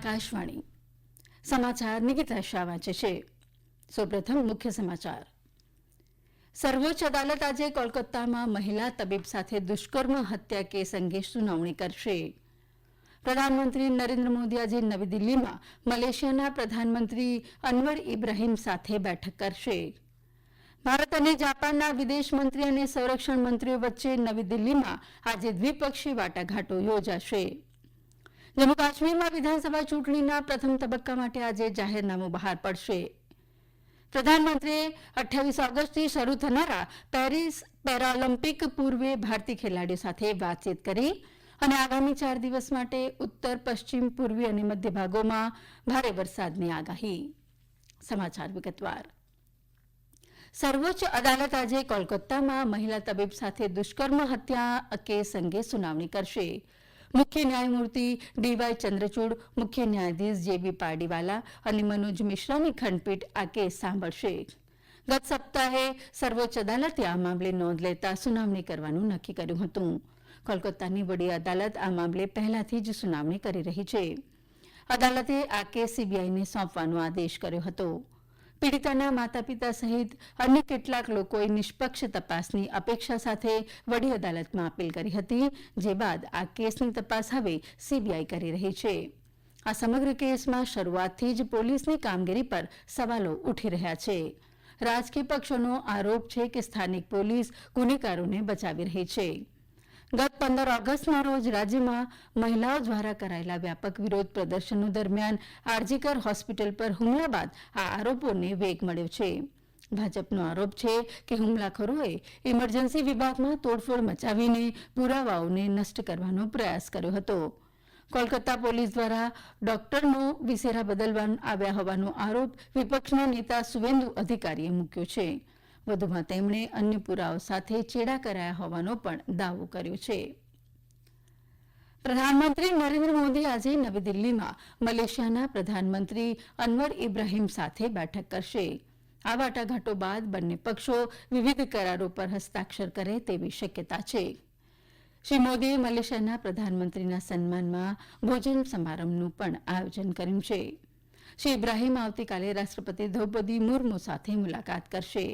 આકાશવાણી સમાચાર નિકિતા શાહ વાંચે છે. સૌપ્રથમ મુખ્ય સમાચાર. સર્વોચ્ચ અદાલત આજે કોલકાતામાં મહિલા તબીબ સાથે દુષ્કર્મ હત્યા કેસ અંગે સુનાવણી કરશે. પ્રધાનમંત્રી નરેન્દ્ર મોદી આજે નવી દિલ્હીમાં મલેશિયાના પ્રધાનમંત્રી અનવર ઇબ્રાહીમ સાથે બેઠક કરશે. ભારત અને જાપાનના વિદેશ મંત્રી અને સંરક્ષણ મંત્રીઓ વચ્ચે નવી દિલ્હીમાં આજે દ્વિપક્ષી વાટાઘાટો યોજાશે. જમ્મુ કાશ્મીરમાં વિધાનસભા ચૂંટણીના પ્રથમ તબક્કા માટે આજે જાહેરનામું બહાર પડશે. પ્રધાનમંત્રીએ 28 ઓગસ્ટથી શરૂ થનારા પેરિસ પેરાઓલિમ્પિક પૂર્વે ભારતીય ખેલાડીઓ સાથે વાતચીત કરી અને આગામી 4 દિવસ માટે ઉત્તર પશ્ચિમ પૂર્વી અને મધ્ય ભાગોમાં ભારે વરસાદની આગાહી. સમાચાર વિગતવાર. સર્વોચ્ચ અદાલત આજે કોલકાતામાં મહિલા તબીબ સાથે દુષ્કર્મ હત્યા કેસ અંગે સુનાવણી કરશે. મુખ્ય ન્યાયમૂર્તિ ડીવાય ચંદ્રચૂડ, મુખ્ય ન્યાયાધીશ જેબી પારડીવાલા અને મનોજ મિશ્રાની ખંડપીઠ આ કેસ સાંભળશે. ગત સપ્તાહે સર્વોચ્ચ અદાલતે આ મામલે નોંધ લેતા સુનાવણી કરવાનું નક્કી કર્યું હતું. કોલકાતાની વડી અદાલત આ મામલે પહેલાથી જ સુનાવણી કરી રહી છે. અદાલતે આ કેસ સીબીઆઈને સોંપવાનો આદેશ કર્યો હતો. પીડિતાના માતા પિતા સહિત અન્ય કેટલાક લોકોએ નિષ્પક્ષ તપાસની અપેક્ષા સાથે વડી અદાલતમાં અપીલ કરી હતી, જે બાદ આ કેસની તપાસ હવે સીબીઆઈ કરી રહી છે. આ સમગ્ર કેસમાં શરૂઆતથી જ પોલીસની કામગીરી પર સવાલો ઉઠી રહ્યા છે. રાજકીય પક્ષોનો આરોપ છે કે સ્થાનિક પોલીસ ગુનેગારોને બચાવી રહી છે. ગત 15 ઓગસ્ટના રોજ રાજ્યમાં મહિલાઓ દ્વારા કરાયેલા વ્યાપક વિરોધ પ્રદર્શનો દરમિયાન આરજીકર હોસ્પિટલ પર હુમલા બાદ આ આરોપોને વેગ મળ્યો છે. ભાજપનો આરોપ છે કે હુમલાખોરોએ ઇમરજન્સી વિભાગમાં તોડફોડ મચાવીને પુરાવાઓને નષ્ટ કરવાનો પ્રયાસ કર્યો હતો. કોલકાતા પોલીસ દ્વારા ડોક્ટરનો વિસેરા બદલવા આવ્યા હોવાનો આરોપ વિપક્ષના નેતા સુવેન્દુ અધિકારીએ મૂક્યો છે. વધુમાં તેમણે અન્ય પુરાવાઓ સાથે ચેડા કરાયા હોવાનો પણ દાવો કર્યો છે. પ્રધાનમંત્રી નરેન્દ્ર મોદી આજે નવી દિલ્હીમાં મલેશિયાના પ્રધાનમંત્રી અનવર ઇબ્રાહીમ સાથે બેઠક કરશે. આ વાટાઘાટો બાદ બંને પક્ષો વિવિધ કરારો પર હસ્તાક્ષર કરે તેવી શક્યતા છે. શ્રી મોદીએ મલેશિયાના પ્રધાનમંત્રીના સન્માનમાં ભોજન સમારંભનું પણ આયોજન કર્યું છે. શ્રી ઇબ્રાહીમ આવતીકાલે રાષ્ટ્રપતિ દ્રૌપદી મુર્મુ સાથે મુલાકાત કરશે.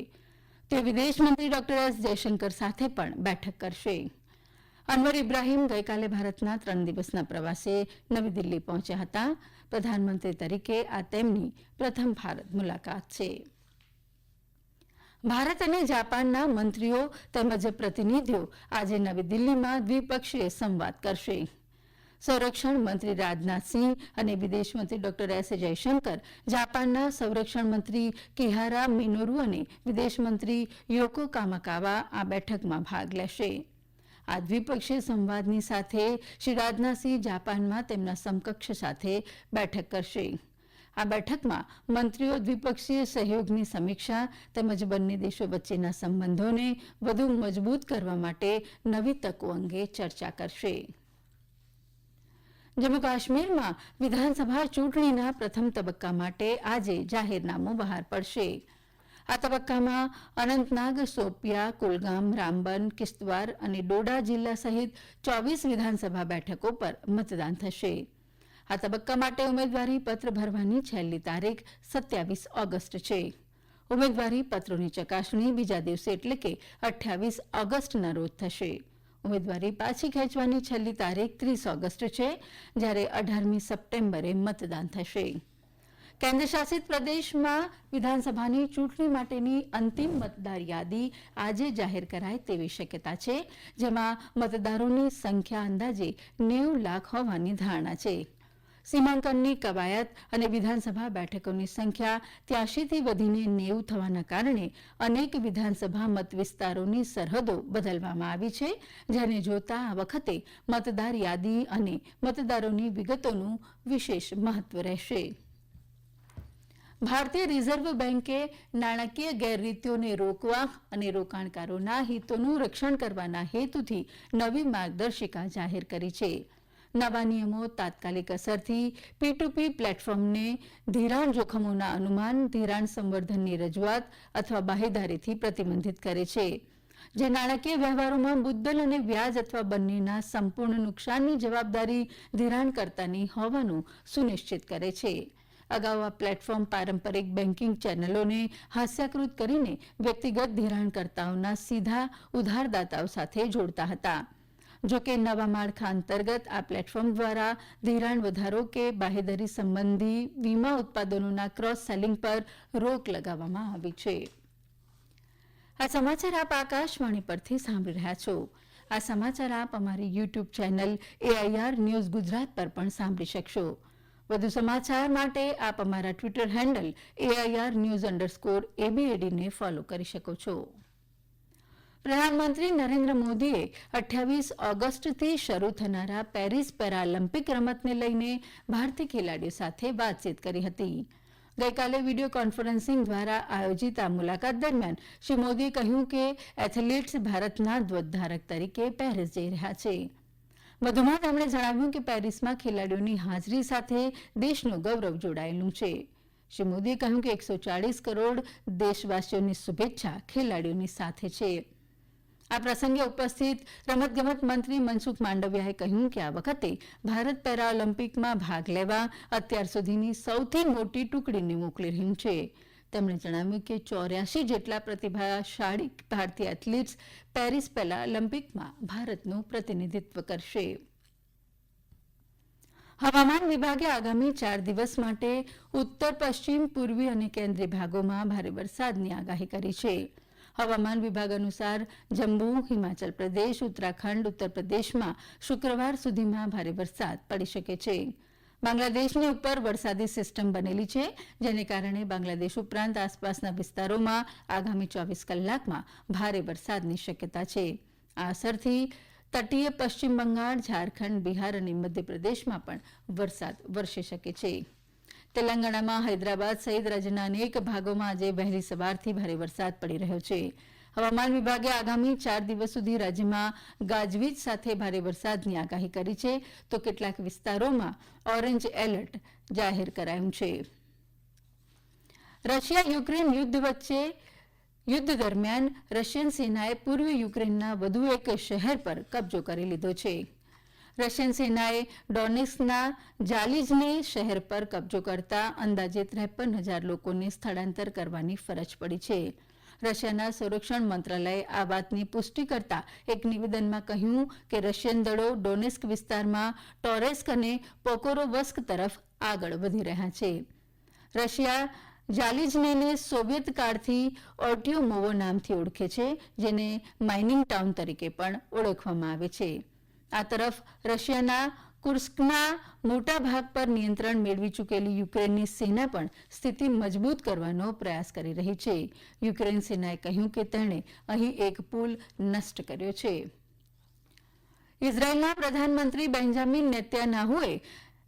તે વિદેશમંત્રી ડોક્ટર એસ જયશંકર સાથે પણ બેઠક કરશે. અનવર ઇબ્રાહીમ ગઈકાલે ભારતના 3 દિવસના પ્રવાસે નવી દિલ્હી પહોંચ્યા હતા. પ્રધાનમંત્રી તરીકે આ તેમની પ્રથમ ભારત મુલાકાત છે. ભારત અને જાપાનના મંત્રીઓ તેમજ પ્રતિનિધિઓ આજે નવી દિલ્હીમાં દ્વિપક્ષીય સંવાદ કરશે. સંરક્ષણ મંત્રી રાજનાથસિંહ અને વિદેશ મંત્રી ડોક્ટર એસ જયશંકર જાપાનના સંરક્ષણ મંત્રી કિહારા મિનોરુ અને વિદેશ મંત્રી યોકો કામાકાવા આ બેઠકમાં ભાગ લેશે. આ દ્વિપક્ષીય સંવાદની સાથે શ્રી રાજનાથસિંહ જાપાનમાં તેમના સમકક્ષ સાથે બેઠક કરશે. આ બેઠકમાં મંત્રીઓ દ્વિપક્ષીય સહયોગની સમીક્ષા તેમજ બંને દેશો વચ્ચેના સંબંધોને વધુ મજબૂત કરવા માટે નવી તકો અંગે ચર્ચા કરશે. જમ્મુ કાશ્મીરમાં વિધાનસભા ચૂંટણીના પ્રથમ તબક્કા માટે આજે જાહેરનામું બહાર પડશે. આ તબક્કામાં અનંતનાગ, શોપિયા, કુલગામ, રામબન, કિશ્તવાર અને ડોડા જિલ્લા સહિત 24 વિધાનસભા બેઠકો પર મતદાન થશે. આ તબક્કા માટે ઉમેદવારી પત્ર ભરવાની છેલ્લી તારીખ 27 ઓગસ્ટ છે. ઉમેદવારી પત્રોની ચકાસણી બીજા દિવસે એટલે કે 28 ઓગસ્ટના રોજ થશે. ઉમેદવારી પાછી ખેંચવાની છેલ્લી તારીખ 30 ઓગસ્ટ છે, જ્યારે 18મી સપ્ટેમ્બરે મતદાન થશે. કેન્દ્રશાસિત પ્રદેશમાં વિધાનસભાની ચૂંટણી માટેની અંતિમ મતદાર યાદી આજે જાહેર કરાય તેવી શક્યતા છે, જેમાં મતદારોની સંખ્યા અંદાજે 90 લાખ હોવાની ધારણા છે. સીમાંકનની કવાયત અને વિધાનસભા બેઠકોની સંખ્યા 83થી વધીને 90 થવાના કારણે અનેક વિધાનસભા મતવિસ્તારોની સરહદો બદલવામાં આવી છે, જેને જોતા આ વખતે મતદાર યાદી અને મતદારોની વિગતોનું વિશેષ મહત્વ રહેશે. ભારતીય રિઝર્વ બેન્કે નાણાકીય ગેરરીતિઓને રોકવા અને રોકાણકારોના હિતોનું રક્ષણ કરવાના હેતુથી નવી માર્ગદર્શિકા જાહેર કરી છે. નવા નિયમો તાત્કાલિક અસરથી P2P પ્લેટફોર્મને ધિરાણ જોખમોના અનુમાન, ધિરાણ સંવર્ધનની રજૂઆત અથવા બાહેધારીથી પ્રતિબંધિત કરે છે. જે નાણાકીય વ્યવહારોમાં મુદ્દલ અને વ્યાજ અથવા બંનેના સંપૂર્ણ નુકસાનની જવાબદારી ધિરાણકર્તાની હોવાનું સુનિશ્ચિત કરે છે. અગાઉ આ પ્લેટફોર્મ પારંપરિક બેન્કિંગ ચેનલોને હાસ્યાકૃત કરીને વ્યક્તિગત ધિરાણકર્તાઓના સીધા ઉધારદાતાઓ સાથે જોડતા હતા. જોકે નવા માળખા અંતર્ગત આ પ્લેટફોર્મ દ્વારા ધિરાણ વધારો કે બાહેધરી સંબંધી વીમા ઉત્પાદનોના ક્રોસ સેલિંગ પર રોક લગાવવામાં આવી છે. આ સમાચાર આપ આકાશવાણી પરથી સાંભળી રહ્યા છો. આ સમાચાર આપ અમારી YouTube channel AIR news Gujarat પર પણ સાંભળી શકશો. વધુ સમાચાર માટે આપ અમારા ટ્વિટર હેન્ડલ AIR_news_ABAD ને ફોલો કરી શકો છો. પ્રધાનમંત્રી નરેન્દ્ર મોદીએ 28 ઓગસ્ટથી શરૂ થનારા પેરિસ પેરાલિમ્પિક રમતને લઈને ભારતીય ખેલાડીઓ સાથે વાતચીત કરી હતી. ગઈકાલે વિડીયો કોન્ફરન્સિંગ દ્વારા આયોજિત આ મુલાકાત દરમિયાન શ્રી મોદીએ કહ્યું કે એથ્લેટ્સ ભારતના ધ્વજધારક તરીકે પેરિસ જઈ રહ્યા છે. વધુમાં તેમણે જણાવ્યું કે પેરિસમાં ખેલાડીઓની હાજરી સાથે દેશનું ગૌરવ જોડાયેલું છે. શ્રી મોદીએ કહ્યું કે 140 કરોડ દેશવાસીઓની શુભેચ્છા ખેલાડીઓની સાથે છે. આ પ્રસંગે ઉપસ્થિત રમતગમત મંત્રી મનસુખ માંડવિયાએ કહ્યું કે આ વખતે ભારત પેરાઓલિમ્પિકમાં ભાગ લેવા અત્યાર સુધીની સૌથી મોટી ટુકડીને મોકલી રહ્યું છે. તેમણે જણાવ્યું કે 84 જેટલા પ્રતિભાશાળી ભારતીય એથ્લીટ્સ પેરિસ પેરાલિમ્પિકમાં ભારતનું પ્રતિનિધિત્વ કરશે. હવામાન વિભાગે આગામી 4 દિવસ માટે ઉત્તર પશ્ચિમ પૂર્વી અને કેન્દ્રીય ભાગોમાં ભારે વરસાદની આગાહી કરી છે. હવામાન વિભાગ અનુસાર જમ્મુ, હિમાચલ પ્રદેશ, ઉત્તરાખંડ, ઉત્તર પ્રદેશમાં શુક્રવાર સુધીમાં ભારે વરસાદ પડી શકે છે. બાંગ્લાદેશની ઉપર વરસાદી સિસ્ટમ બનેલી છે, જેને કારણે બાંગ્લાદેશ ઉપરાંત આસપાસના વિસ્તારોમાં આગામી 24 કલાકમાં ભારે વરસાદની શક્યતા છે. આ અસરથી તટીય પશ્ચિમ બંગાળ, ઝારખંડ, બિહાર અને મધ્યપ્રદેશમાં પણ વરસાદ વરસી શકે છે. તેલંગાણામાં હૈદરાબાદ સહિત રાજ્યના અનેક ભાગોમાં આજે વહેલી સવારથી ભારે વરસાદ પડી રહ્યો છે. હવામાન વિભાગે આગામી 4 દિવસ સુધી રાજ્યમાં ગાજવીજ સાથે ભારે વરસાદની આગાહી કરી છે, તો કેટલાક વિસ્તારોમાં ઓરેન્જ એલર્ટ જાહેર કરાયું છે. રશિયા યુક્રેન યુદ્ધ દરમિયાન રશિયન સેનાએ પૂર્વ યુક્રેનના વધુ એક શહેર પર કબજો કરી લીધો છે. રશિયન સેનાએ ડોનેસ્કના જાલિઝને શહેર પર કબજો કરતા અંદાજે 53,000 લોકોને સ્થળાંતર કરવાની ફરજ પડી છે. રશિયાના સંરક્ષણ મંત્રાલયે આ વાતની પુષ્ટિ કરતા એક નિવેદનમાં કહ્યું કે રશિયન દળો ડોનેસ્ક વિસ્તારમાં ટોરેસ્ક અને પોકોરોવસ્ક તરફ આગળ વધી રહ્યા છે. રશિયા જાલિઝનેને સોવિયત કાળથી ઓર્ટિયોમોવો નામથી ઓળખે છે, જેને માઇનિંગ ટાઉન તરીકે પણ ઓળખવામાં આવે છે. આ તરફ રશિયાના કુર્સ્કના મોટા ભાગ પર નિયંત્રણ મેળવી ચૂકેલી યુક્રેનની સેના પણ સ્થિતિ મજબૂત કરવાનો પ્રયાસ કરી રહી છે. યુક્રેન સેનાએ કહ્યું કે તેણે અહીં એક પુલ નષ્ટ કર્યો છે. ઇઝરાયેલના પ્રધાનમંત્રી બેન્જામિન નેતન્યાહુએ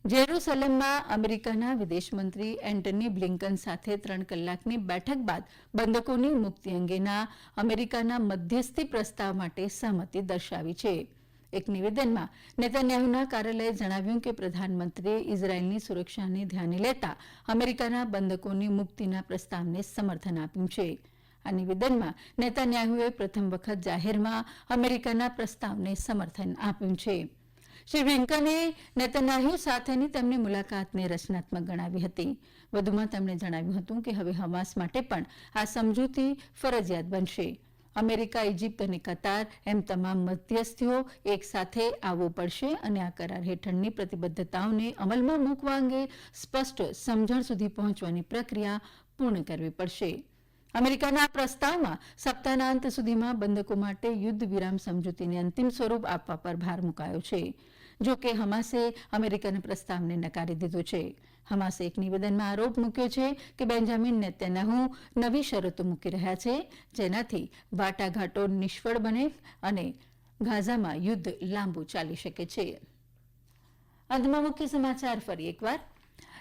જેરુસલેમમાં અમેરિકાના વિદેશમંત્રી એન્ટની બ્લિંકન સાથે 3 કલાકની બેઠક બાદ બંધકોની મુક્તિ અંગેના અમેરિકાના મધ્યસ્થી પ્રસ્તાવ માટે સહમતિ દર્શાવી છે. એક નિવેદનમાં નેતન્યાહુના કાર્યાલયે જણાવ્યું કે પ્રધાનમંત્રીએ ઇઝરાયેલની સુરક્ષાને ધ્યાને લેતા અમેરિકાના બંધકોની મુક્તિના પ્રસ્તાવને સમર્થન આપ્યું છે. આ નિવેદનમાં નેતન્યાહુએ પ્રથમ વખત જાહેરમાં અમેરિકાના પ્રસ્તાવને સમર્થન આપ્યું છે. શ્રી બ્લિંકને નેતન્યાહુ સાથેની તેમની મુલાકાતને રચનાત્મક ગણાવી હતી. વધુમાં તેમણે જણાવ્યું હતું કે હવે હમાસ માટે પણ આ સમજૂતી ફરજિયાત બનશે. અમેરિકા, ઇજિપ્ત અને કતાર એમ તમામ મધ્યસ્થીઓ એક સાથે આવવું પડશે અને આ કરાર હેઠળની પ્રતિબદ્ધતાઓને અમલમાં મૂકવા અંગે સ્પષ્ટ સમજણ સુધી પહોંચવાની પ્રક્રિયા પૂર્ણ કરવી પડશે. અમેરિકાના આ પ્રસ્તાવમાં સપ્તાહના અંત સુધીમાં બંધકો માટે યુદ્ધ વિરામ સમજૂતીને અંતિમ સ્વરૂપ આપવા પર ભાર મૂકાયો છે. જો કે હમાસે અમેરિકાના પ્રસ્તાવને નકારી દીધો છે. હમાસે એક નિવેદનમાં આરોપ મૂક્યો છે કે બેન્જામિન નેતન્યાહુ નવી શરતો મૂકી રહ્યા છે, જેનાથી વાટાઘાટો નિષ્ફળ બને અને ગાઝામાં યુદ્ધ લાંબુ ચાલી શકે છે. અંતમાં મુખ્ય સમાચાર ફરી એકવાર.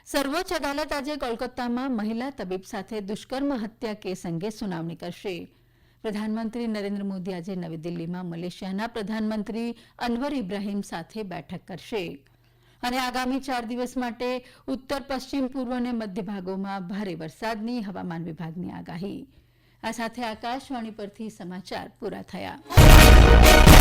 સર્વોચ્ચ અદાલત આજે કોલકાતામાં મહિલા તબીબ સાથે દુષ્કર્મ હત્યા કેસ અંગે સુનાવણી કરશે. પ્રધાનમંત્રી નરેન્દ્ર મોદી આજે નવી દિલ્હીમાં મલેશિયાના પ્રધાનમંત્રી અનવર ઇબ્રાહીમ સાથે બેઠક કરશે. અને આગામી 4 દિવસ માટે ઉત્તર, પશ્ચિમ, પૂર્વ અને મધ્ય ભાગોમાં ભારે વરસાદની હવામાન વિભાગની આગાહી. આ સાથે આકાશવાણી પરથી સમાચાર પૂરા થયા.